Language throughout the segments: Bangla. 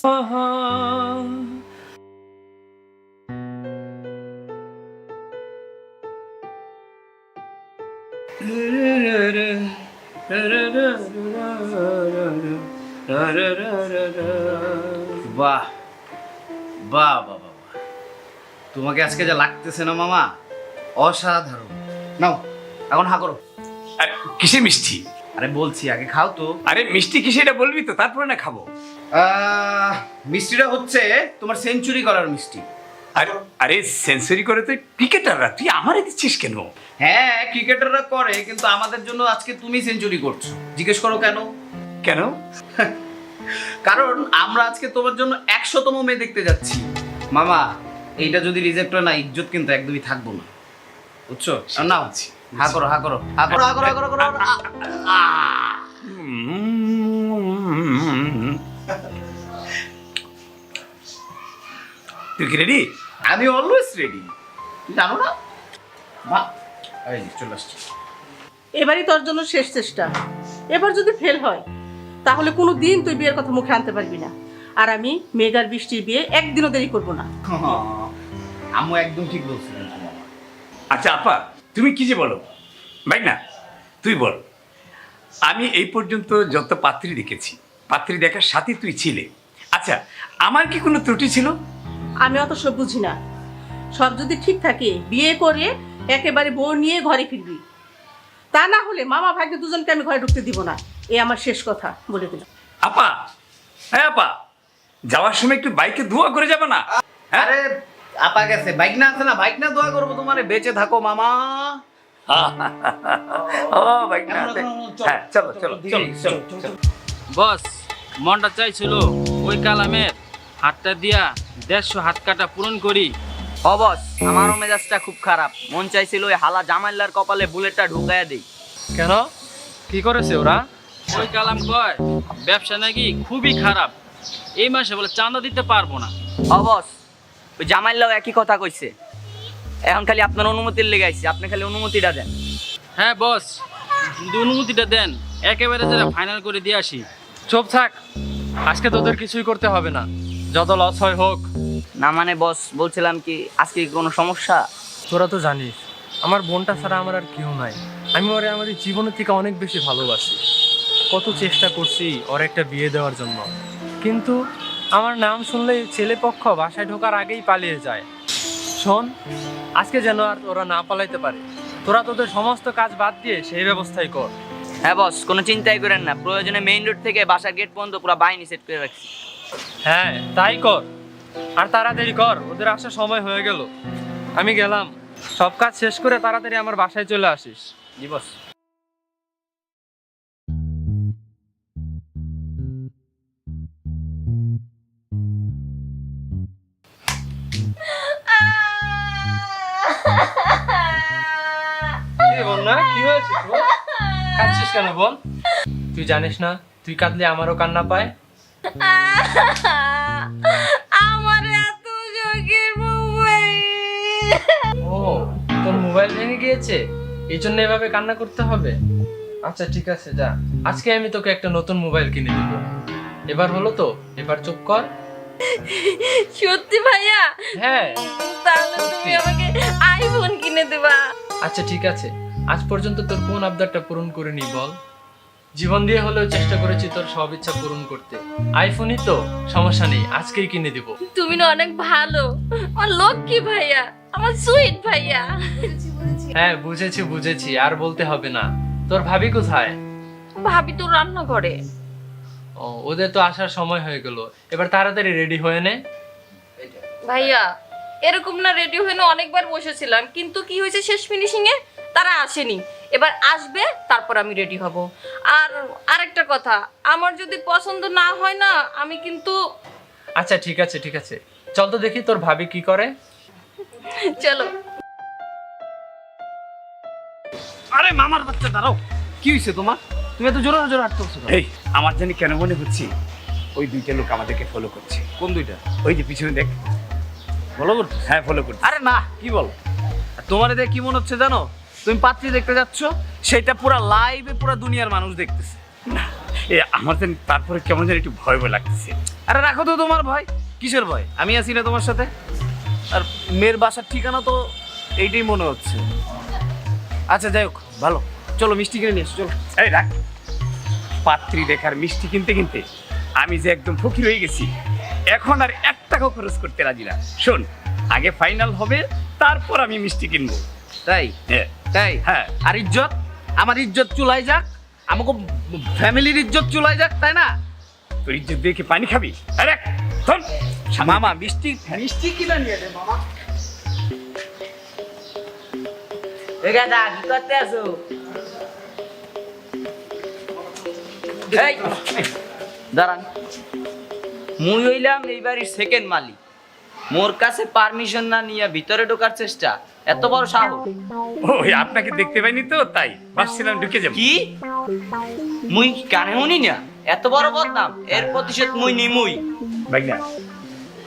বাহ বাহ বাহ বাহ, তোমাকে আজকে যা লাগতেছে না মামা, অসাধারণ। নাও এখন হা করো। আর কিসের মিষ্টি? আরে বলছি আগে খাও তো। আরে মিষ্টি কিসে এটা বলবি তো, তারপরে না খাবো। মিষ্টিটা হচ্ছে তোমার সেঞ্চুরি করার মিষ্টি। আরে আরে সেঞ্চুরি করে তো ক্রিকেটাররা, তুই আমারে দিচ্ছিস কেন? হ্যাঁ ক্রিকেটাররা করে, কিন্তু আমাদের জন্য আজকে তুমি সেঞ্চুরি করছো। জিজ্ঞেস করো কেন? কেন? কারণ আমরা আজকে তোমার জন্য 100তম মেয়ে দেখতে যাচ্ছি মামা। এইটা যদি রিজেক্ট হয় না, ইজ্জত কিন্তু একদমই থাকবো না, বুঝছো? নাও হা করো, হা করো, হা করো, হা করো, হা করো, করো। তুই কি রেডি? আমি অলওয়েজ রেডি, তুমি জানো না? এই চলে আসছি। এবারই তোর জন্য শেষ চেষ্টা। এবার যদি ফেল হয় তাহলে কোনো দিন তুই বিয়ের কথা মুখে আনতে পারবি না। আর আমি মেঘার বৃষ্টির বিয়ে একদিনও দেরি করবো না। আম্মু একদম ঠিক বলছিলেন। আচ্ছা আপা, তুমি কি যে বলো ভাই, না তুই বল। আমি এই পর্যন্ত যত পাত্রী দেখেছি, পাত্রী দেখার সাথে তুই ছিলে। আচ্ছা আমার কি কোনো ত্রুটি ছিল? আমি অত সব বুঝি না। সব যদি ঠিক থাকে বিয়ে করে একেবারে বউ নিয়ে ঘরে ফিরবি, তা না হলে মামা ভাগ্যে দুজনকে আমি ঘরে ঢুকতে দিব না। এই আমার শেষ কথা বলে দিলাম। আপা, হ্যাঁ আপা, যাওয়ার সময় একটু বাইকে ধোয়া করে যাবে না? আরে আপা গেছে, বাইক না আছে না, বাইক না দোয়া করবো তোমারে, বেঁচে থাকো মামা। ও বাইক না আছে। হ্যাঁ চলো চলো চলো চলো চলো। বস, মনটা চাইছিল ওই কালামের হাতটা দিয়া 150 হাত কাটা পূরণ করি। বস, আমারও মেজাজটা খুব খারাপ। মন চাইছিল ওই হালা জামাইল্লার কপালে বুলেটটা ঢুকাইয়া দিই। কেন, কি করেছে ওরা? ওই কালাম কয় ব্যবসা নাকি খুবই খারাপ, এই মাসে বলে চাঁদা দিতে পারবো না। বস, ওই জামাইল্লাও একই কথা কইছে। এখন খালি আপনার অনুমতির লেগে আইছে, আপনি খালি অনুমতিটা দেন। হ্যাঁ বস, যদি অনুমতিটা দেন একেবারে যারা ফাইনাল করে দিয়ে আসি। চুপ থাক, আজকে তোদের কিছুই করতে হবে না, যত লস হয় হোক। না মানে বস, বলছিলাম কি আজকে কি কোনো সমস্যা? তোরা তো জানিস আমার বোনটা ছাড়া আমার আর কেউ নাই। আমি ওরে আমার এই জীবনের থেকে অনেক বেশি ভালোবাসি। কত চেষ্টা করছি ওর একটা বিয়ে দেওয়ার জন্য, কিন্তু আমার নাম শুনলেই ছেলেপক্ষ বাসায় ঢোকার আগেই পালিয়ে যায়। শোন, আজকে যেন আর ওরা না পালাইতে পারে। তোরা তোদের সমস্ত কাজ বাদ দিয়ে সেই ব্যবস্থাই কর। হ্যাঁ বস, কোনো চিন্তাই করেন না। প্রয়োজনে মেইন রোড থেকে বাসার গেট পর্যন্ত পুরো বাহিনী সেট করে রাখছি। হ্যাঁ তাই কর, আর তাড়াতাড়ি কর, ওদের আসার সময় হয়ে গেল। আমি গেলাম, সব কাজ শেষ করে তাড়াতাড়ি আমার বাসায় চলে আসিস। জি বস। কি হয়েছে তোর? কাঁদছিস কেন বোন? তুই জানিস না তুই কাঁদলে আমারও কান্না পায়। আমার এত শখের মোবাইল। ও, তোর মোবাইল ভেঙে গিয়েছে, এই জন্য এভাবে কান্না করতে হবে? আচ্ছা ঠিক আছে, যা, আজকে আমি তোকে একটা নতুন মোবাইল কিনে দিব। এবার হলো তো, এবার চুপ কর। সত্যি ভাইয়া? হ্যাঁ। তাহলে তুমি আমাকে আইফোন কিনে দেবা? আচ্ছা ঠিক আছে, আজ পর্যন্ত তোর কোন আবদারটা পূরণ করিনি বল? জীবন দিয়ে হলেও চেষ্টা করেছি তোর সব ইচ্ছা পূরণ করতে। আইফোনই তো, সমস্যা নেই, আজকেই কিনে দিব। তুমি না অনেক ভালো, আমার লক্ষ্মী ভাইয়া, আমার সুইট ভাইয়া। হ্যাঁ বুঝেছি বুঝেছি, আর বলতে হবে না। তোর ভাবি কোথায়? ভাবি তো রান্না করে। ও, ওদের তো আসার সময় হয়ে গেল, এবার তাড়াতাড়ি রেডি হয়ে নে। ভাইয়া এরকম না, রেডি হয়ে না অনেকবার বসেছিলাম, কিন্তু কি হয়েছে শেষ ফিনিশিং এ তারা আসেনি। এবার আসবে, তারপর আমি রেডি হব। আর আরেকটা কথা, আমার যদি পছন্দ না হয় না, আমি কিন্তু। আচ্ছা ঠিক আছে ঠিক আছে, চল তো দেখি তোর ভাবি কি করে। চলো। আরে মামার বাচ্চা দাঁড়াও, কি হয়েছে তোমার? তুমি এত জোরে জোরে হাঁটতেছো? এই আমার জানি কেন মনে হচ্ছে ওই দুইটা লোক আমাদেরকে ফলো করছে। কোন দুইটা? ওই যে পিছনে দেখ। ফলো করছো? হ্যাঁ ফলো করছে। আরে না, কি বল? তোমার এদের কি মনে হচ্ছে জানো? তুমি পাত্রী দেখতে যাচ্ছ, সেটা পুরো লাইভে পুরো দুনিয়ার মানুষ দেখতেছে। না, আমার জানি তারপরে কেমন যেন একটু ভয় ভয় লাগতেছে। আরে রাখো তো তোমার ভয়, কিসের ভয়? আমি আছি না তোমার সাথে? আর মেয়ের বাসার ঠিকানা তো এইটাই মনে হচ্ছে। আচ্ছা যাই হোক, ভালো, চলো মিষ্টি কিনে নিয়ে এসো, চলো। এই রাখ, পাত্রী দেখার মিষ্টি কিনতে কিনতে আমি যে একদম ফকির হয়ে গেছি, এখন আর 1 টাকাও খরচ করতে রাজি না। শোন, আগে ফাইনাল হবে, তারপর আমি মিষ্টি কিনবো। তাই? হ্যাঁ তাই? হ্যাঁ। আর ইজ্জত, আমার ইজ্জত চুলাই যাক, আমাকে ফ্যামিলির ইজ্জত চুলাই যাক, তাই না? তোর ইজ্জত দিয়ে কি পানি খাবি? আরে শোন, মামা মিষ্টি মিষ্টি কিনে নিয়ে দে মামা। দাদা কি করতে আসো? এই দাঁড়ান, মুই হইলাম এই বাড়ির সেকেন্ড মালিক। মোর কাছে পারমিশন না নিয়ে ভিতরে ঢোকার চেষ্টা, এত বড় সাহস! ওই আপনাকে দেখতে পাইনি তো, তাই ভাবছিলাম ঢুকে যাবো। কি মুই কানে শুনি না? এত বড় বদনাম, এর প্রতিশোধ মুই নিমুই। ভাই না,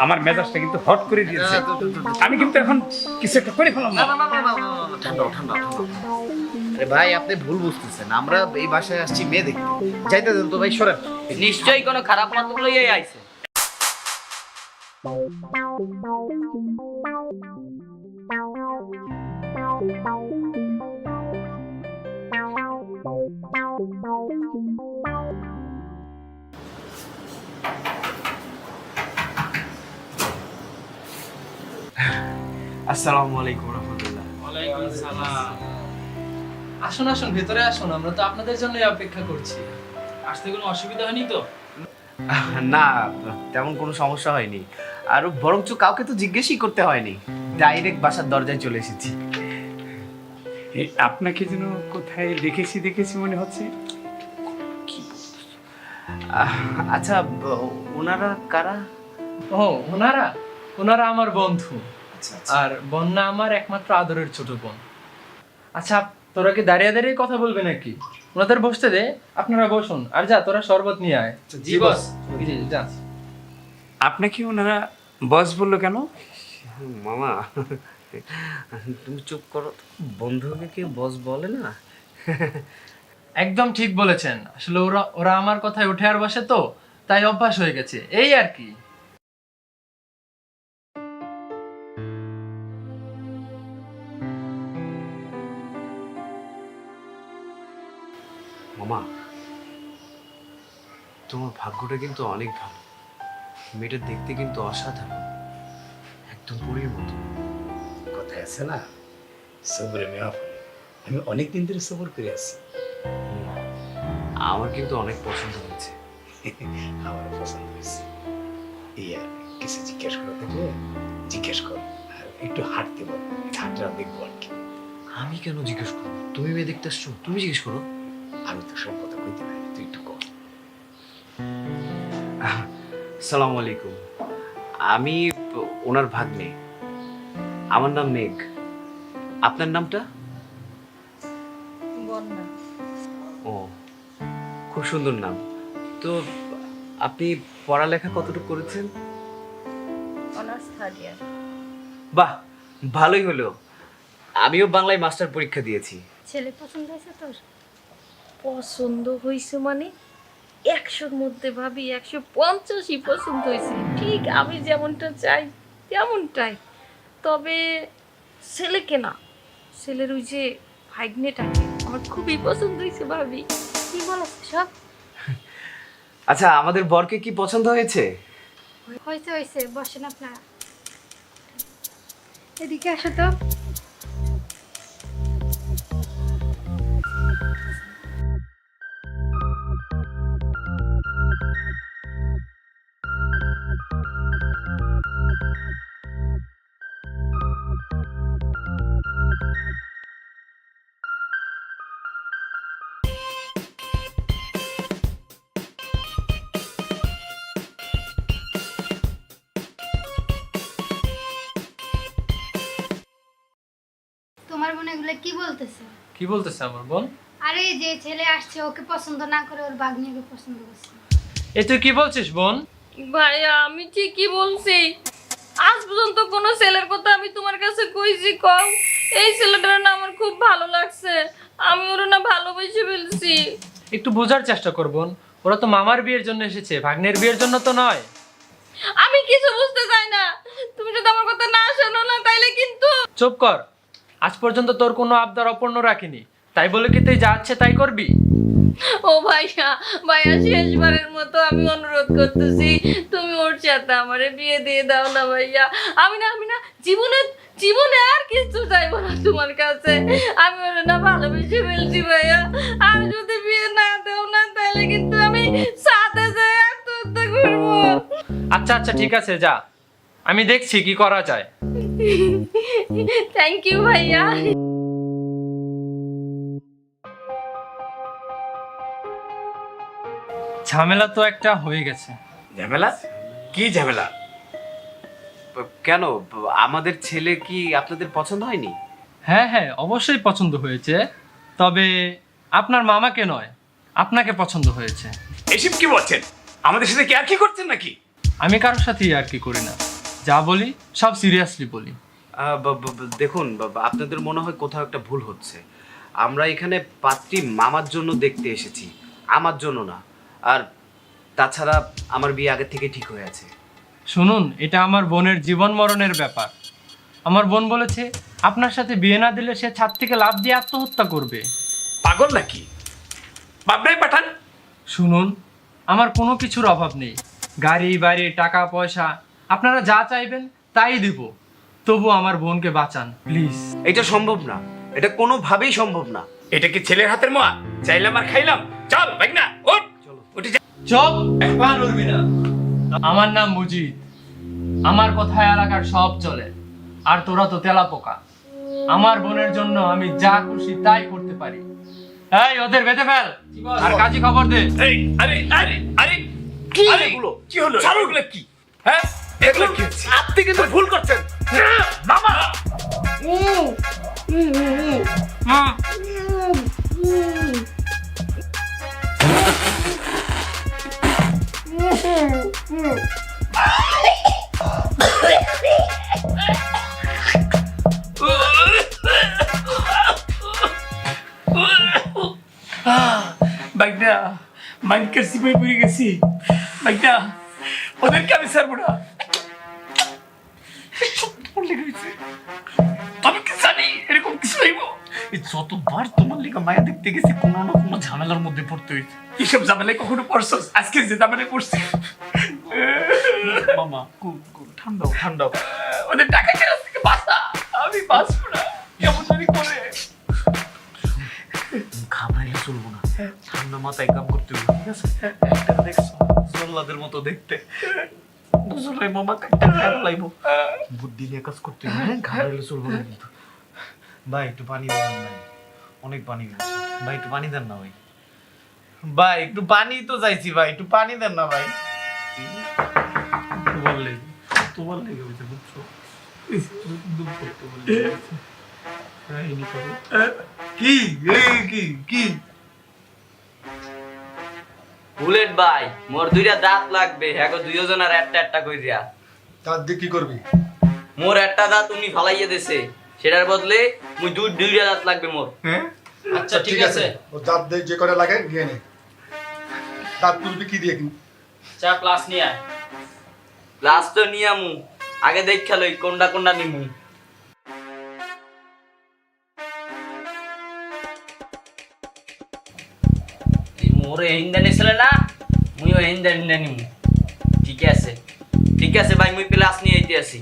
আমার মেজাজটা কিন্তু হট করে দিয়েছে। আমি কিন্তু এখন কিছু একটা করে ফেলাম না। ঠান্ডা ঠান্ডা। আরে ভাই, আপনি ভুল বুঝতেছেন, আমরা এই বাসায় আসছি মেয়ে দেখতে। যাইতে দেন তো ভাই, সরেন। নিশ্চয়ই কোনো খারাপ মতলব লইয়াই আইছে। আসসালামু আলাইকুম রাহমাতুল্লাহ। ওয়ালাইকুম সালাম। আসুন আসুন, ভেতরে আসুন, আমরা তো আপনাদের জন্যই অপেক্ষা করছি। আসতে কোনো অসুবিধা হয়নি তো? না, তেমন কোনো সমস্যা হয়নি। আর বরঞ্চ কাউকে তো জিজ্ঞেসই করতে হয়নি, ডাইরেক্ট বাসার দরজায় চলে এসেছি। আপনাকে যেন কোথায় দেখেছি মনে হচ্ছে। আচ্ছা, ওনারা কারা? ও, ওনারা ওনারা আমার বন্ধু। আর বন্যা আমার একমাত্র আদরের ছোট বোন। আচ্ছা, তোরা কি দাঁড়িয়ে দাঁড়িয়ে কথা বলবে নাকি? ওনাদের বসতে দে, আপনারা বসুন। আর যা, তোরা শরবত নিয়ে আয়। জি বস। জি, যা। আপনাকে ওনারা বস বললো কেন? মামা তুমি চুপ করো, বন্ধুকে কি বস বলে না? একদম ঠিক বলেছেন। আসলে ওরা ওরা আমার কথায় উঠে আর বসে, তো তাই অভ্যাস হয়ে গেছে, এই আর কি। মামা, তোমার ভাগ্যটা কিন্তু অনেক ভালো। মেয়েটা দেখতে কিন্তু অসাধারণ, একদম পরীর মতো। কথায় আছে না, সবরে মেয়া ফলে। আমি অনেক দিন ধরে সবর করে আছি। আমার কিন্তু অনেক পছন্দ হয়েছে। আমার পছন্দ হয়েছে। এই আর কিছু জিজ্ঞেস করা থাকলে জিজ্ঞেস কর, আর একটু হাঁটতে বল, হাঁটটা দেখবো আর কি। আমি কেন জিজ্ঞেস করবো? তুমি মেয়ে দেখতে আসছো, তুমি জিজ্ঞেস করো। আমি তো সব কথা কইতে পারি, তুই একটু কর। আসসালামু আলাইকুম, আমি ওনার ভাগ্নে। আমার নাম মেঘ। আপনার নামটা? বন্যা। ও, খুব সুন্দর নাম। তো আপনি পড়ালেখা কতটুকু করেছেন? Honours third year. বাহ, ভালোই হলো। আমিও বাংলায় মাস্টার পরীক্ষা দিয়েছি। ছেলে পছন্দ হয়েছে তোর? পছন্দ হয়েছে মানে 100-র মধ্যে ভাবি 150ই পছন্দ হয়েছে। ঠিক আমি যেমনটা চাই তেমনটাই। তবে ছেলেকে না, ছেলের ওই যে ভাগ্নেটাকে আমার খুবই পছন্দ হয়েছে ভাবি। কি বলছ সব? আচ্ছা, আমাদের বরকে কি পছন্দ হয়েছে? হয়েছে হয়েছে, বসেন আপনারা। এদিকে আসো তো। তোমার মনে এগুলো কি বলতেছে? কি বলতেছে আমার বোন? আরে যে ছেলে আসছে ওকে পছন্দ না করে ওর বাগনিকে পছন্দ করছে। এ তুই কি বলছিস বোন? ভাইয়া আমি ঠিকই বলছি। আজ পর্যন্ত কোনো ছেলের কথা আমি তোমার কাছে কইছি কম? এই ছেলেটার না আমার খুব ভালো লাগছে, আমি ওর না ভালোবেসে ফেলছি। একটু বোঝার চেষ্টা কর বোন, ওরা তো মামার বিয়ের জন্য এসেছে, ভাগ্নের বিয়ের জন্য তো নয়। আমি কিছু বুঝতে চাই না। তুমি যদি আমার কথা না শোনো না তাইলে কিন্তু। চুপ কর। আজ পর্যন্ত তোর কোনো আবদার অপূর্ণ রাখিনি, তাই বলে কি তুই যা ইচ্ছে তাই করবি? ও ভাইয়া, ভাইয়া শেষবারের মতো আমি অনুরোধ করতেছি, তুমি ওর সাথে আমারে বিয়ে দিয়ে দাও না ভাইয়া। আমি না জীবনে জীবনে আর কিছু চাইবো না তোমার কাছে। আমি ওর না ভালোবেসে ফেলছি ভাইয়া। আর যদি বিয়ে না দাও না তাহলে কিন্তু আমি সাথে যাই আত্মহত্যা করবো। আচ্ছা আচ্ছা ঠিক আছে, যা, আমি দেখছি কি করা যায়। থ্যাংক ইউ ভাইয়া। ঝামেলা তো একটা হয়ে গেছে। ঝামেলা? কি ঝামেলা? কেন, আমাদের ছেলে কি আপনাদের পছন্দ হয়নি? হ্যাঁ হ্যাঁ, অবশ্যই পছন্দ হয়েছে, তবে আপনার মামাকে নয়, আপনাকে পছন্দ হয়েছে। এসব কি বলছেন? আমাদের সাথে কি আর কি করছেন নাকি? আমি কারোর সাথেই আর কি করি না, যা বলি সব সিরিয়াসলি বলি। দেখুন আপনাদের মনে হয় কোথাও একটা ভুল হচ্ছে। আমরা এখানে পাত্রী মামার জন্য দেখতে এসেছি, আমার জন্য না। আর তাছাড়া আমার বিয়ে আগে থেকে ঠিক হয়ে আছে। শুনুন, এটা আমার বোনের জীবন মরণের ব্যাপার। আমার বোন বলেছে আপনার সাথে বিয়ে না দিলে সে ছাদ থেকে লাফ দিয়ে আত্মহত্যা করবে। পাগল নাকি? বাবরাই পাঠান। শুনুন, আমার কোনো কিছুর অভাব নেই, গাড়ি বাড়ি টাকা পয়সা আপনারা যা চাইবেন তাই দিব, তবু আমার বোনকে বাঁচান প্লিজ। এটা সম্ভব না, এটা কোনোভাবেই সম্ভব না। এটা কি ছেলের হাতের মোয়া? চাইলাম আর খাইলাম। চল ভাই না, ওঠ, উঠে যা। চুপ, একবার নড়বি না। আমার নাম মুজিদ, আমার কথায় এলাকার সব চলে, আর তোরা তো তেলা পোকা। আমার বোনের জন্য আমি যা খুশি তাই করতে পারি। এই ওদের বেঁধে ফেল আর কাজী খবর দে। এই, আরে আরে আরে কি এগুলো? কি হলো? এগুলো কি? হ্যাঁ, এগুলো কি হচ্ছে? আপনি কিন্তু ভুল করছেন। মামা বাইকটা মাইন্ডকে সিপাই পড়ে গেছি। বাইকটা ওদেরকে আমি ছাড়বো না। আমি কি জানি এরকম কিছু হইব? যতবার তোমার লিগা মায়া দেখতে গেছি কোনো না কোনো ঝামেলার মধ্যে পড়তে হয়েছে। এইসব ঝামেলায় কখনো পড়ছস? আজকে যে ঝামেলায় পড়ছি। মামা ঠান্ডাও ঠান্ডাও। ওদের টাকা কেনার থেকে বাঁচা, আমি বাঁচবো না। কেমন জানি করে। ঘাবড়াইলে চলবো না, ঠান্ডা মাথায় কাম করতে হবে, ঠিক আছে? একটা দেখছো জল্লাদের মতো দেখতে, দুজনে মামা কাটটা খারাপ লাগবো। বুদ্ধি নিয়ে কাজ করতে হবে, হ্যাঁ? ঘাবড়াইলে চলবো না কিন্তু। ভাই একটু পানি দেন ভাই, অনেক পানি গেছে ভাই, একটু পানি দেন না ভাই। ভাই একটু পানি তো চাইছি ভাই, একটু পানি দেন না ভাই। তোমার লেগে হয়েছে বুঝছো? কি কি কি বুলেট ভাই, মোর দুইটা দাঁত লাগবে, হ্যাঁ গো দুইজনের একটা কইরা। দাঁত দিয়ে কি করবি? মোর একটা দাঁত উনি ফালাইয়া দিছে, সেটার বদলে মুই দুইটা দাঁত লাগবে মোর। হ্যাঁ আচ্ছা ঠিক আছে, ও দাঁত দিয়ে যে করে লাগে নিয়ে নে। দাঁত তুলবি কি দিয়ে? চা প্লাস নিয়ে আয়। লাস্ট তো নিয়ামু, আগে দেখ লই কোনটা কোনটা নিমু। মোর হিন্দা নিছিল না, মুইও হিন্দা নিমু। ঠিক আছে ঠিক আছে ভাই, মুই প্লাস নিয়ে আইতে আসি।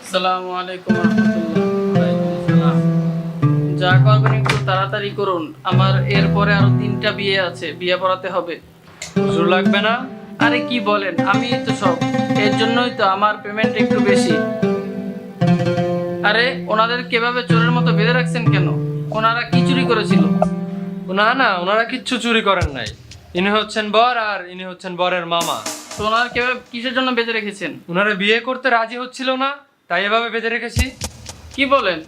আসসালামু আলাইকুম রাহমাতুল্লাহ। ওয়ালাইকুম আসসালাম। যা করবেন একটু তাড়াতাড়ি করুন, আমার এরপরে আরো 3টা বিয়ে আছে, বিয়ে পড়াতে হবে। হুজুর লাগবে না? আরে কি বলেন, আমি তো সব, এর জন্যই তো আমার পেমেন্ট একটু বেশি। আরে ওনাদের কিভাবে চোরের মতো বেঁধে রাখছেন কেন? ওনারা কি চুরি করেছিল? না না, ওনারা কিচ্ছু চুরি করেন নাই। ইনি হচ্ছেন বর আর ইনি হচ্ছেন বরের মামা। তো ওনারা কিভাবে কিসের জন্য বেঁধে রেখেছেন? ওনারা বিয়ে করতে রাজি হচ্ছিল না, তাই এভাবে বেঁধে রেখেছি। কি বলেন,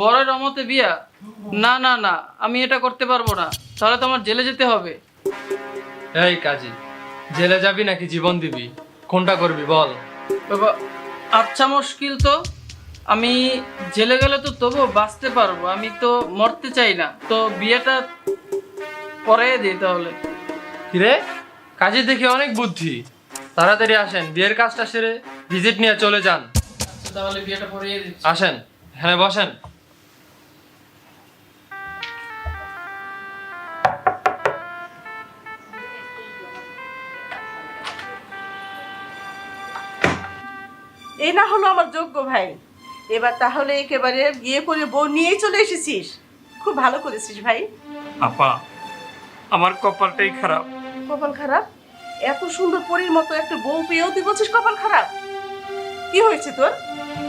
বরের অমতে বিয়া? না না না, আমি এটা করতে পারবো না, তাহলে তো আমার জেলে যেতে হবে। এই কাজী, জেলে যাবি নাকি জীবন দিবি? কোনটা করবি বল? বাবা আচ্ছা মুশকিল তো, আমি জেলে গেলে তো তবু বাঁচতে পারবো, আমি তো মরতে চাই না, তো বিয়েটা পরে দিই তাহলে। কিরে, কাজী দেখি অনেক বুদ্ধি। তাড়াতাড়ি আসেন, বিয়ের কাজটা সেরে ভিজিট নিয়ে চলে যান। আচ্ছা, তাহলে বিয়েটা পরে দিচ্ছি। আসেন, এখানে বসেন। এই না হলো আমার যোগ্য ভাই। এবার তাহলে একেবারে বিয়ে করে বউ নিয়েই চলে এসেছিস, খুব ভালো করেছিস ভাই। আপা, আমার কপালটাই খারাপ। কপাল খারাপ? এত সুন্দর পরীর মতো একটা বউ পেয়েও তুই বলছিস কপাল খারাপ? কি হয়েছে তোর?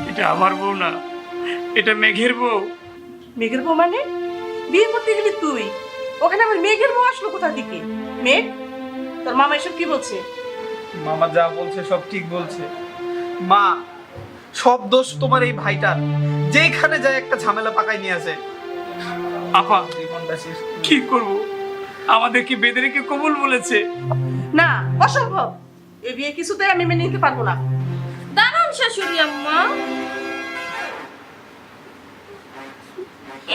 এটা আমার বউ না, এটা মেঘের বউ। মেঘের বউ মানে? বিয়ে করতে গেলি তুই, ওখানে আমার মেঘের বউ আসলো কোথা থেকে? মেঘ, তোর মামা এসব কি বলছে? মামা যা বলছে সব ঠিক বলছে মা। সব দোষ তোমার এই ভাইটার, যেখানে যায় একটা ঝামেলা পাকায় নিয়ে আসে। আপা, জীবনটা শেষ। কি করব? আমাদের কি বেদে রেখে কবুল বলেছে? না, অসম্ভব। এই বিয়ে কিছুতেই আমি মেনে নিতে পারবো না। দাঁড়ান শাশুড়ি আম্মা,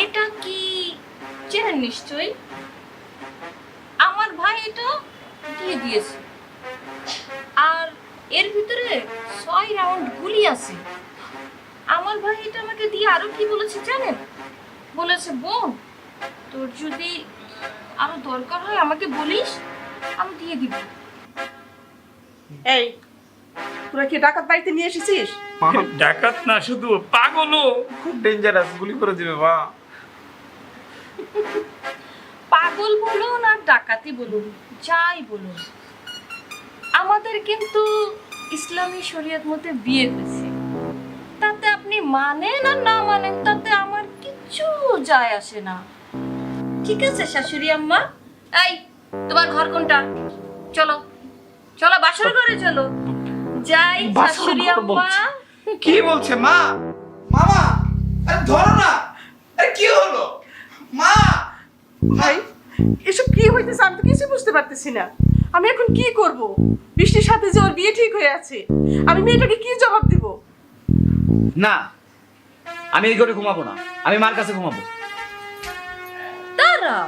এটা কি চেনেন নিশ্চয়ই? আমার ভাই এটা দিয়ে দিয়েছে, আর এর ভিতরে 6 রাউন্ড গুলি আছে। আমার ভাই এটা আমাকে দিয়ে আরো কি বলেছে জানেন? বলেছে, বোন তোর যদি আরো দরকার হয় আমাকে বলিস, আমি দিয়ে দিব। এই, তোরা কি ডাকাত বাড়িতে নিয়ে এসেছিস? ডাকাত না, শুধু পাগলও। খুব ডেঞ্জারাস, গুলি করে দিবে মা। পাগল বলুন আর ডাকাতি বলুন, যাই বলুন, আমাদের কিন্তু ইসলামী শরীয়ত মতে বিয়ে হয়েছে। তাতে আপনি মানেন আর না মানেন তাতে আমার কিচ্ছু যায় আসে না। ঠিক আছে শাশুড়ি আম্মা? এই, তোমার ঘর কোনটা? চলো চলো, বাসর ঘরে চলো। যাই বাসর শাশুড়ি ঘর আম্মা। বলছে? কি বলছে মা? মামা, আরে ধরো না। আরে কি হলো মা? ভাই, এসব কি হইতেছে? আমি তো কিছু বুঝতে পারতেছি না। আমি এখন কি করব? বৃষ্টির সাথে যে ওর বিয়ে ঠিক হয়ে আছে, আমি মেয়েটাকে কি জবাব দিব? না, আমি এই ঘরে ঘুমাবো না, আমি মার কাছে ঘুমাবো। দাঁড়াও,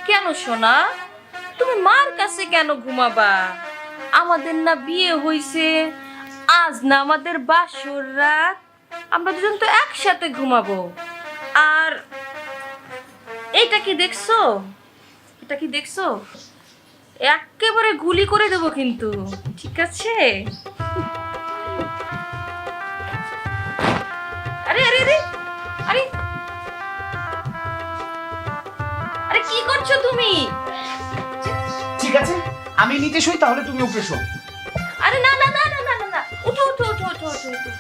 কেন সোনা? তুমি মার কাছে কেন ঘুমাবা? আমাদের না বিয়ে হইছে, আজ না আমাদের বাসর রাত, আমরা দুজন তো একসাথে ঘুমাবো। আর এটা কি দেখছো? এটা কি দেখছো? একেবারে গুলি করে দেবো কিন্তু, ঠিক আছে? আরে আরে আরে আরে আরে কি করছো তুমি? ঠিক আছে, আমি নিচে শুই, তাহলে তুমি উপরে শো। আরে না না না না না না না, উঠো উঠো উঠো উঠো উঠো উঠো।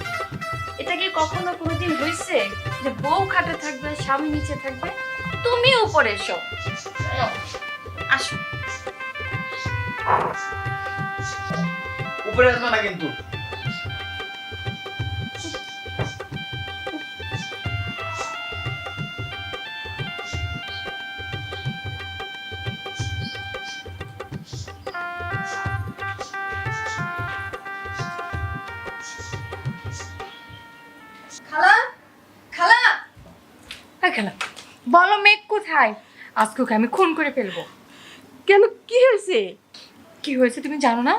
এটা কি কখনো কোনোদিন হয়েছে যে বউ খাটে থাকবে স্বামী নিচে থাকবে? তুমি উপরে এসো, আসো। উপরে আসবে না কিন্তু। খালা, খালা, হ্যাঁ খালা, বলো মেঘ কোথায়? আজকে ওকে আমি খুন করে ফেলবো। কেন, কি হয়েছে? কি হয়েছে তুমি জানো না?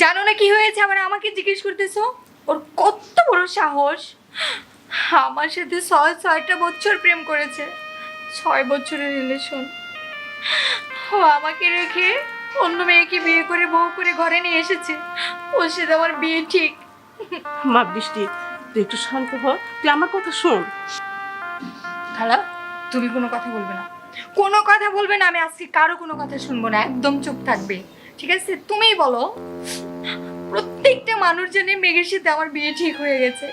জানো না কি হয়েছে? আবার আমাকে জিজ্ঞেস করতেছো? ওর কত বড় সাহস! আমার সাথে 6টা বছর প্রেম করেছে, 6 বছরের রিলেশন। ও আমাকে রেখে অন্য মেয়েকে বিয়ে করে বউ করে ঘরে নিয়ে এসেছে। ওর সাথে আমার বিয়ে ঠিক। মা বৃষ্টি, তুই একটু শান্ত হ, তুই আমার কথা শোন। খালা, তুমি কোনো কথা বলবে না, কোনো কথা বলবে না। আমি আজকে কারো কোনো কথা শুনবো না, একদম চুপ থাকবে, ঠিক আছে? তুমিই বলো। প্রত্যেকটা মানুষ জানে মেঘের সাথে আমার বিয়ে ঠিক হয়ে গেছে,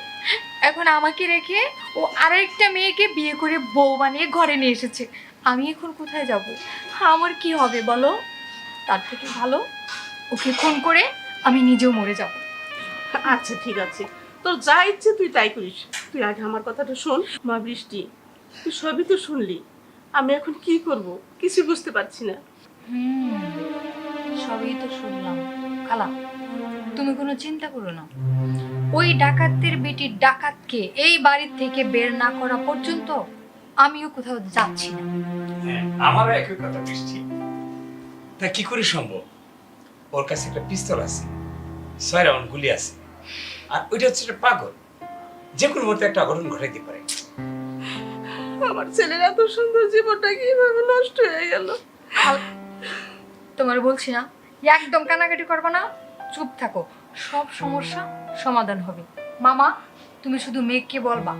এখন আমাকে রেখে ও আরেকটা মেয়েকে বিয়ে করে বউ বানিয়ে ঘরে নিয়ে এসেছে। আমি এখন কোথায় যাব? আমার কি হবে বলো? তার থেকে ভালো ওকে খুন করে আমি নিজেও মরে যাব। আচ্ছা ঠিক আছে, তোর যা ইচ্ছে তুই তাই করিস। তুই আগে আমার কথাটা শোন। মা বৃষ্টি, তুই সবই তো শুনলি, আমি এখন কি করব কিছু বুঝতে পারছি না। সবই তো শুনলাম। খালা, তুমি কোনো চিন্তা করো না। ওই ডাকাতের বেটির ডাকাতকে এই বাড়ি থেকে বের না করা পর্যন্ত আমিও কোথাও যাচ্ছি না। হ্যাঁ, আমারও একই কথা বৃষ্টি। তা কি করে সম্ভব? ওর কাছে একটা পিস্তল আছে, 6 রাউন্ড গুলি আছে, আর ওইটা হচ্ছে একটা পাগল, যে কোনো মুহূর্তে একটা অঘটন ঘটাইতে পারে। আমার ছেলের এত সুন্দর জীবনটা কিভাবে নষ্ট হয়ে গেল। তোমার বলছি না, একদম কানাকাটি করবে না, চুপ থাকো, সব সমস্যা সমাধান হবে। মামা, তুমি শুধু মেঘকে বলবা।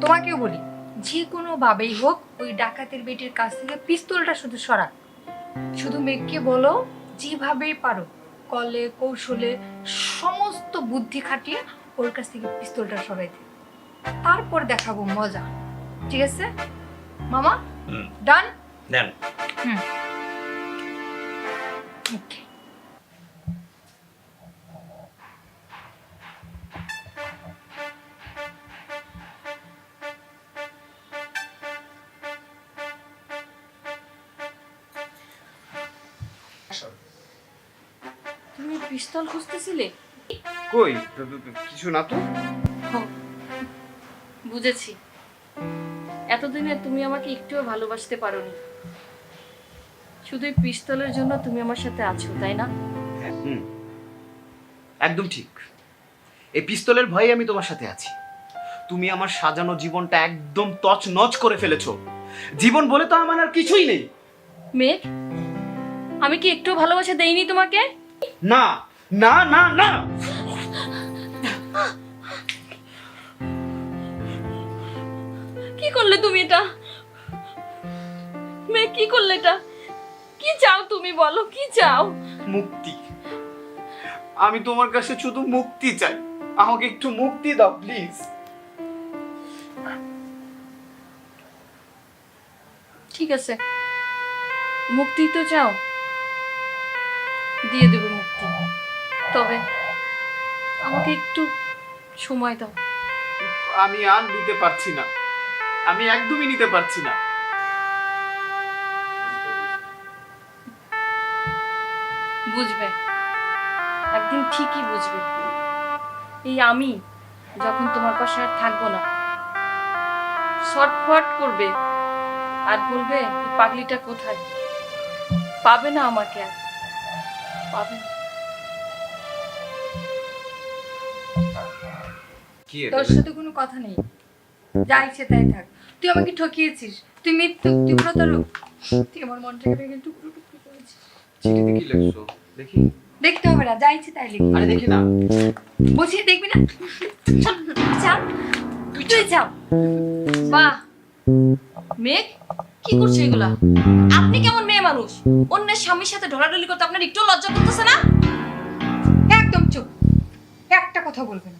তোমাকেও বলি, যে কোনো ভাবেই হোক ওই ডাকাতের বেটির কাছ থেকে পিস্তলটা শুধু সরা। শুধু মেঘকে বলো, যেভাবেই পারো কলে কৌশলে সমস্ত বুদ্ধি খাটিয়ে ওর কাছ থেকে পিস্তলটা সরাইতে, তারপর দেখাবো মজা। ঠিক আছে মামা? ডান? দেন। ওকে। তুমি পিস্তল খুঁজতেছিলে? কই কিছু না তো। বুঝেছি, এতদিনে তুমি আমাকে একটুও ভালোবাসতে পারোনি। শুধু এই পিস্তলের জন্য তুমি আমার সাথে আছো, তাই না? একদম ঠিক, এই পিস্তলের ভয়ে আমি তোমার সাথে আছি। তুমি আমার সাজানো জীবনটা একদম তছনছ করে ফেলেছো। জীবন বলে তো আমার আর কিছুই নেই। মেঘ, আমি কি একটু ভালোবাসা দেইনি তোমাকে? না না না না, কি করলে তুমি এটা? মেঘ, কি করলে এটা? কি চাও তুমি, বলো কি চাও? মুক্তি। আমি তোমার কাছে শুধু মুক্তি চাই, আমাকে একটু মুক্তি দাও প্লিজ। ঠিক আছে, মুক্তি তো চাও, দিয়ে দেবো মুক্তি, তবে আমাকে একটু সময় দাও। আমি আর নিতে পারছি না, আমি একদমই নিতে পারছি না। বুঝবে, একদিন ঠিকই বুঝবে। এই আমি যখন তোমার পাশে আর থাকবো না, শর্টফট করবে আর বলবে এই পাগলিটা কোথায়। পাবে না আমাকে আর, পাবে না। কি তোর সাথে কোনো কথা নেই, যা ইচ্ছে তাই থাক। তুই আমাকে ঠকিয়েছিস, তুই মিথ্যুক, তুই প্রতারক, তুই আমার মনটাকে ভেঙে টুকরো টুকরো করেছিস। চিঠিতে কি লিখছো দেখি? দেখতে হবে না, যা ইচ্ছে তাই লিখ। আরে দেখি না। বসিয়ে দেখবি না? চাপ, তুই চাপ। বাহ, মেঘ কি করছে এগুলা? আপনি কেমন মেয়ে মানুষ? অন্যের স্বামীর সাথে ঢলাঢলি করতে আপনার একটু লজ্জা করতেছে না? একদম চুপ, একটা কথা বলবে না।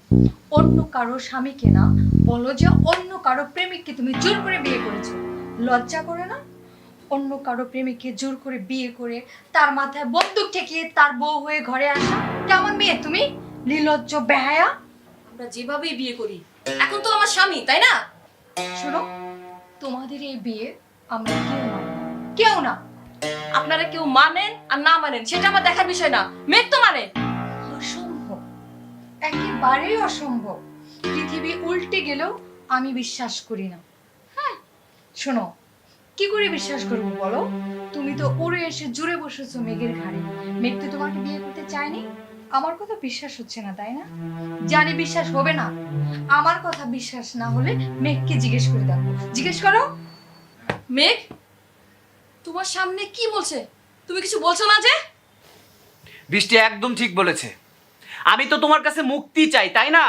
অন্য কারো স্বামীকে না, বলো যে অন্য কারো প্রেমিককে তুমি জোর করে বিয়ে করেছো। লজ্জা করে না? অন্য কারো প্রেমিককে জোর করে বিয়ে করে তার মাথায় বন্দুক ঠেকিয়ে তার বউ হয়ে ঘরে আসা কেমন মেয়ে তুমি? নির্লজ্জ বেহায়া। আমরা যেভাবেই বিয়ে করি, এখন তো আমার স্বামী, তাই না? শোনো, তোমাদের এই বিয়ে আমরা কেউ মানি না, কেউ না। আপনারা কেউ মানেন আর না মানেন সেটা আমার দেখার বিষয় না। মেঘ তো মানে। অসম্ভব, একেবারেই অসম্ভব। পৃথিবী উল্টে গেলেও আমি বিশ্বাস করি না। শোনো, কি করে বিশ্বাস করবো বলো? তুমি তো উড়ে এসে জুড়ে বসেছো মেঘের ঘাড়ে। মেঘ তো তোমাকে বিয়ে করতে চায়নি। আমার কথা বিশ্বাস হচ্ছে না, তাই না? জানি বিশ্বাস হবে না। আমার কথা বিশ্বাস না হলে মেঘকে জিজ্ঞেস করে দেখো, জিজ্ঞেস করো। মেঘ, তোমার সামনে কি বলছে? তুমি কিছু বলছো না যে? বৃষ্টি একদম ঠিক বলেছে, আমি তো তোমার কাছে মুক্তি চাই, তাই না?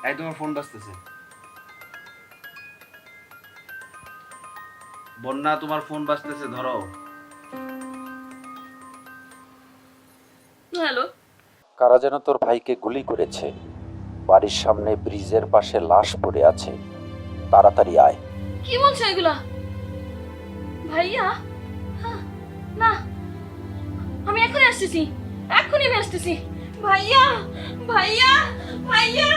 এই তোমার ফোন বাজতেছে। বন্যা, তোমার ফোন বাজতেছে, ধরো। হ্যালো, কারা যেন তোর ভাইকে গুলি করেছে। বাড়ির সামনে ব্রিজের পাশে লাশ পড়ে আছে, তাড়াতাড়ি আয়। কি বলছো এগুলা ভাইয়া? হ্যাঁ, না, আমি এখনই আসতেছি, এখনই আমি আসতেছি। ভাইয়া, ভাইয়া, ভাইয়া।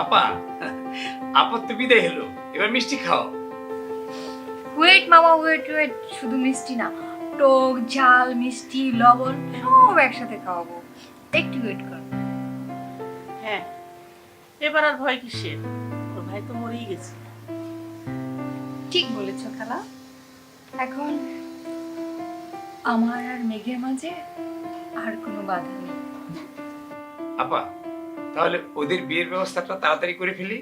আপা, আপা তো বিদায় হলো, এবার মিষ্টি খাও। ওয়েট মামা, ওয়েট ওয়েট, শুধু মিষ্টি না, টক ঝাল মিষ্টি লবণ সব একসাথে খাওয়াবো, একটু ওয়েট কর। হ্যাঁ, এবার আর ভয় কিসের? ওর ভাই তো মরেই গেছে। ঠিক বলেছো খালা। এখন আমার আর মেঘের মাঝে আর কোনো বাধা নেই। আপা, তাহলে ওদের বিয়ের ব্যবস্থাটা তাড়াতাড়ি করে ফেলি।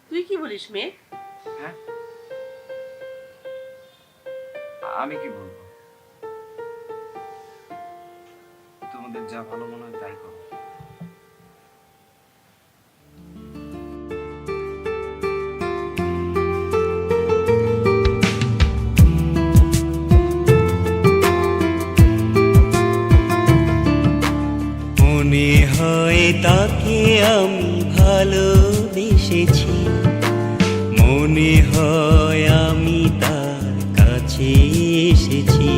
তুই কি বলিস মেয়ে? হ্যাঁ, আমি কি বলবো? তোমাদের যা ভালো মনে হয় তাই করো। মনে হয় তাকে আমি ভালোবেসেছি, মনে হয় আমি তার কাছে এসেছি,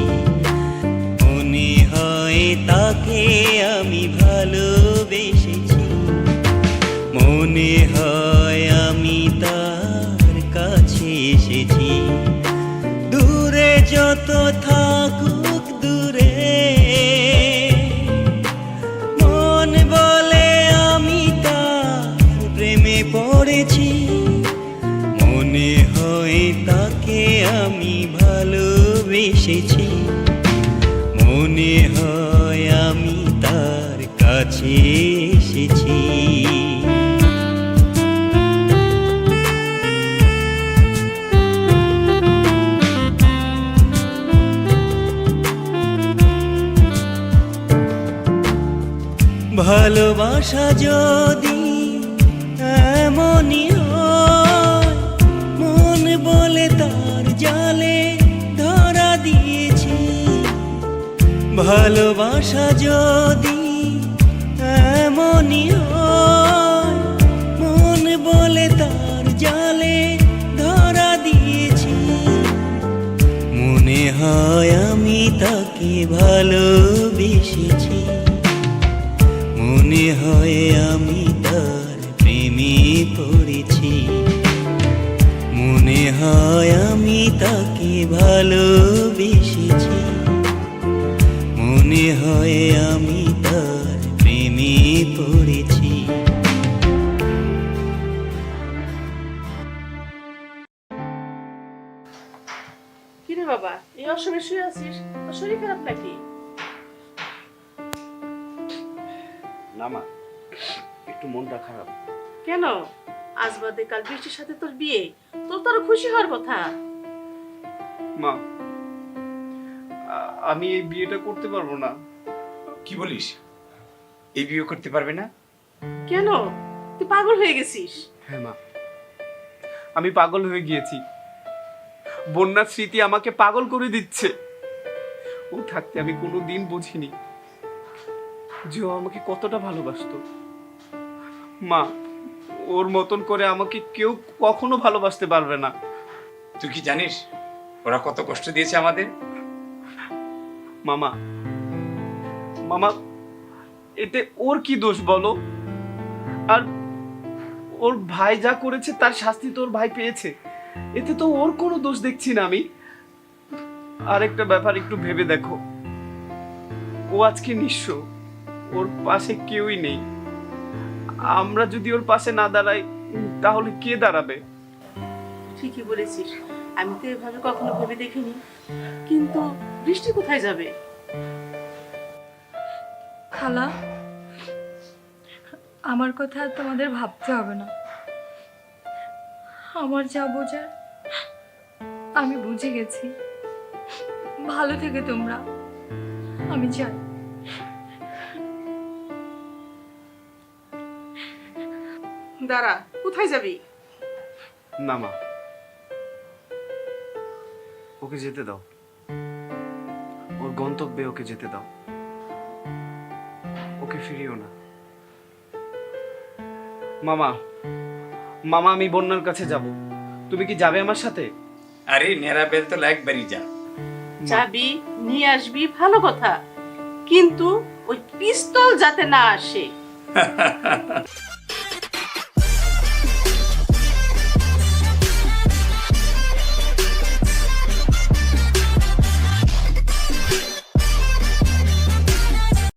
মনে হয় তাকে আমি ভালোবেসেছি, মনে হয় আমি তার কাছে এসেছি। দূরে যত থাকুক দূরে, মন বলে আমি তার প্রেমে পড়েছি, মনে হয় তাকে আমি ভালোবেসেছি, মনে হয় আমি তার কাছে এসেছি। ভালোবাসা যদি এমনই হয়, মন বলে তার জালে ধরা দিয়েছি, ভালোবাসা যদি এমনই হয়, মন বলে তার জালে ধরা দিয়েছি, মনে হয় আমি তাকে ভালোবেসেছি, মনে হয় আমি তার প্রেমে পড়েছি, মনে হয় আমি তাকে ভালোবেসেছি, মনে হয় আমি তার প্রেমে পড়েছি। কিরে বাবা, এই অসময়ে শুয়ে আছিস? তোর শরীর খারাপ নাকি? না মা, একটু মনটা খারাপ। কেন? আজ বাদে কাল বৃষ্টির সাথে তোর বিয়ে, তোর তো আরো খুশি হওয়ার কথা। মা, আমি এই বিয়েটা করতে পারবো না। কি বলিস? এই বিয়ে করতে পারবে না? কেন? তুই পাগল হয়ে গেছিস? হ্যাঁ মা, আমি পাগল হয়ে গিয়েছি। বন্যার স্মৃতি আমাকে পাগল করে দিচ্ছে। ও থাকতে আমি কোনোদিন বুঝিনি যে ও আমাকে কতটা ভালোবাসতো। মা, ওর মতন করে আমাকে কেউ কখনো ভালোবাসতে পারবে না। তুই কি জানিস ওরা কত কষ্ট দিয়েছে আমাদের? মামা, মামা, এতে ওর কি দোষ বলো? আর ওর ভাই যা করেছে তার শাস্তি তো ওর ভাই পেয়েছে, এতে তো ওর কোনো দোষ দেখছি না আমি। আরেকটা ব্যাপার একটু ভেবে দেখো, ও আজকে নিঃস্ব, ওর পাশে কেউই নেই। আমরা যদি ওর পাশে না দাঁড়াই তাহলে কে দাঁড়াবে? ঠিকই বলেছিস, আমি তো এভাবে কখনো ভেবে দেখিনি। কিন্তু বৃষ্টি কোথায় যাবে? খালা, আমার কথা আর তোমাদের ভাবতে হবে না, আমার যা বোঝার আমি বুঝে গেছি। ভালো থেকে তোমরা, আমি যাই। দাঁড়া, কোথায় যাবি? না মা, ওকে যেতে দাও, ওর গন্তব্যে ওকে যেতে দাও, ওকে ফিরিও না। মামা, মামা আমি বন্যার কাছে যাব, তুমি কি যাবে আমার সাথে? আরে নেরা বেল তো একবারই যা। যাবি, নিয়ে আসবি, ভালো কথা, কিন্তু ওই পিস্তল যাতে না আসে।